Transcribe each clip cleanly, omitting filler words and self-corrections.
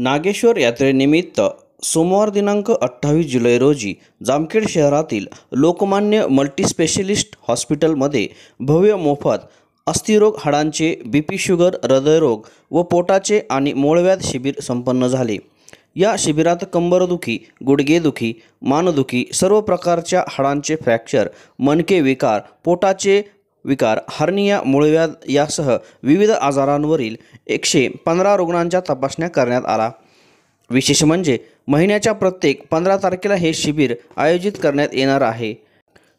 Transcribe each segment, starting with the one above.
नागेश्वर यात्रेनिमित्त सोमवार दिनांक 28 जुलै रोजी जामखेड शहरातील लोकमान्य मल्टीस्पेशलिस्ट हॉस्पिटलमध्ये भव्य मोफत अस्थिरोग, हाडांचे, बीपी, शुगर, हृदयरोग व पोटाचे आणि मूळव्याध शिबिर संपन्न झाले। या शिबिरात कंबरदुखी, गुडघेदुखी, मानदुखी, सर्व प्रकारच्या हाडांचे फ्रॅक्चर, मणके विकार, पोटाचे विकार, हर्निया, मूळव्याध यासह विविध आजारांवरील 115 रुग्णांच्या तपासण्या करण्यात आला। विशेष म्हणजे महिन्याच्या प्रत्येक 15 तारखेला हे शिबिर आयोजित करण्यात येणार आहे।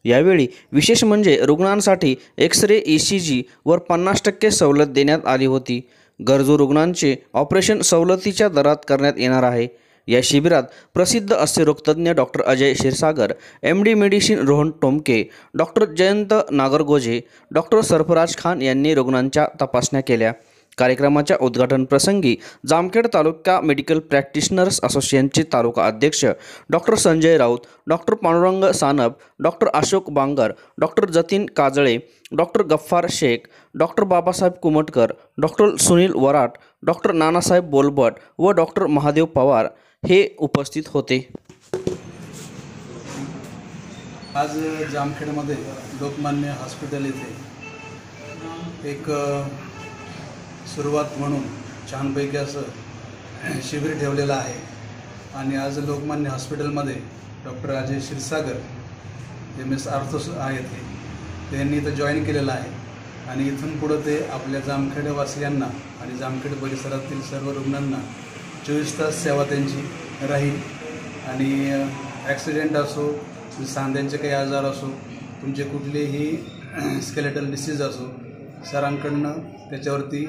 यावेळी विशेष म्हणजे रुग्णांसाठी एक्स-रे, ECG वर 50% सवलत देण्यात आली होती। गरजू रुग्णांचे ऑपरेशन सवलतीच्या दरात करण्यात येणार आहे। या शिबिरात प्रसिद्ध अस्थिरोगतज्ञ doctor Ajay Kshirsagar, MD medicine Rohan Tomke, doctor Jayant Nagargoje, doctor Sarfaraz Khan यांनी रुग्णांच्या तपासण्या केल्या। कार्यक्रमाच्या उद्घाटन प्रसंगी जामखेड तालुका मेडिकल प्रॅक्टिशनर्स असोसिएशनचे तालुका अध्यक्ष doctor Sanjay Raut, doctor Pandurang Sanap, doctor Ashok Bangar, doctor Jatin Kajale, doctor Gaffar Shaikh, doctor Babasaheb Kumatkar, doctor Sunil Varat, doctor Nanasaheb Bolbat व डॉक्टर महादेव पवार हे उपस्थित होते। आज जामखेडमध्ये लोकमान्य हॉस्पिटल येथे एक सुरुवात म्हणून छानपैकी असं शिबिर ठेवलेलं आहे आणि आज लोकमान्य हॉस्पिटलमध्ये doctor Ajay Kshirsagar MS ortho आहेत त्यांनी इथं जॉईन केलेलं आहे आणि इथून पुढं ते आपल्या जामखेडवासियांना आणि जामखेड परिसरातील सर्व रुग्णांना 24 तास सेवा त्यांची राहील आणि ॲक्सिडेंट असो, सांध्यांचे काही आजार असो, तुमचे कुठलेही स्केलेटल डिसीज असो, सरांकडनं त्याच्यावरती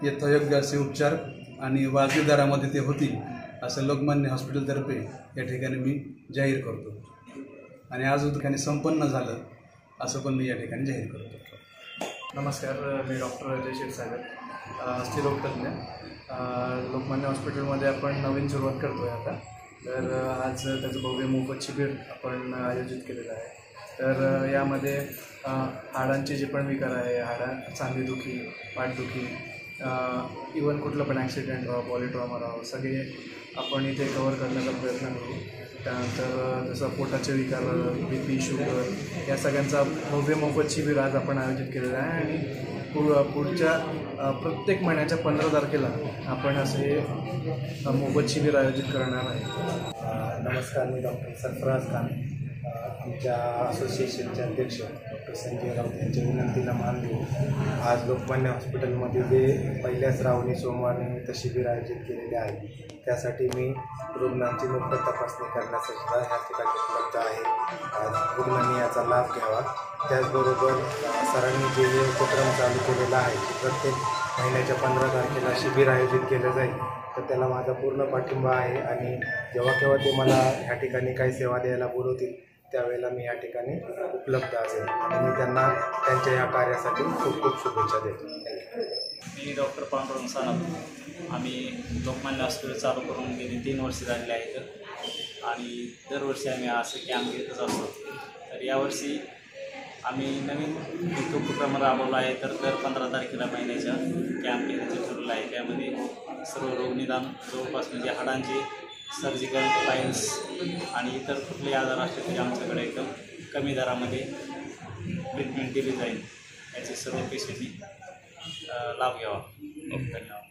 यथायोग्य असे उपचार आणि वाजवी दरामध्ये ते होतील असं लोकमान्य हॉस्पिटलतर्फे या ठिकाणी मी जाहीर करतो आणि आज ठिकाणी संपन्न झालं असं पण मी या ठिकाणी जाहीर करतो। नमस्कार, मी डॉक्टर अजय क्षीरसागर, अस्थिरोगतज्ञ। लोकमान्य हॉस्पिटलमध्ये आपण नवीन सुरुवात करतो आहे आता, तर आज त्याचं भव्य मोफत शिबिर आपण आयोजित केलेलं आहे। तर यामध्ये हाडांचे जे पण विकार आहे, सांधेदुखी, पाठदुखी, इवन कुठलं पण ॲक्सिडेंट राहो, पॉलिट्रॉमा राहो, सगळे आपण इथे कवर करण्याचा प्रयत्न करू। त्यानंतर जसं पोटाचे विकार, BP, शुगर या सगळ्यांचा भव्य मोफत शिबिर आज आपण आयोजित केलेलं आहे आणि पुढच्या प्रत्येक महिन्याच्या 15 तारखेला आपण असे मोफत शिबिर आयोजित करणार आहे। नमस्कार, मी डॉक्टर सरफराज खान, आमच्या असोसिएशनचे अध्यक्ष डॉक्टर संजय राऊत यांच्या विनंतीला मान देऊन आज लोकमान्य हॉस्पिटलमध्ये जे पहिल्या श्रावणी सोमवारनिमित्त शिबिर आयोजित केलेले आहे त्यासाठी मी रुग्णांची मोफत तपासणी करण्यासाठी ह्या ठिकाणी उपलब्ध आहे। रुग्णांनी याचा लाभ घ्यावा। त्याचबरोबर सरांनी जे उपक्रम चालू केलेला आहे की प्रत्येक महिन्याच्या 15 तारखेला शिबिर आयोजित केलं जाईल, तर त्याला माझा पूर्ण पाठिंबा आहे आणि जेव्हा केव्हा ते मला ह्या ठिकाणी काही सेवा द्यायला बोलवतील त्यावेळेला मी या ठिकाणी उपलब्ध असेल आणि मी त्यांना त्यांच्या या कार्यासाठी खूप खूप शुभेच्छा देतो। मी डॉक्टर पांडुरंग सानप, आम्ही लोकमान्य हॉस्पिटल चालू करून गेली 3 वर्षे झालेली आहेत आणि दरवर्षी आम्ही असं कॅम्प घेतच असतो। तर यावर्षी आम्ही नवीन एक उपक्रम राबवला आहे, तर दर 15 तारखेला महिन्याच्या कॅम्प घेण्याचं ठरवलं आहे। त्यामध्ये सर्व रोगनिदान जवळपास म्हणजे हाडांचे, सर्जिकल, लाईन्स आणि इतर कुठलेही आजार असले तरी आमच्याकडे एकदम कमी दरामध्ये ट्रीटमेंट दिली जाईल, याचे सर्व पेशंटनी लाभ घ्यावा। धन्यवाद।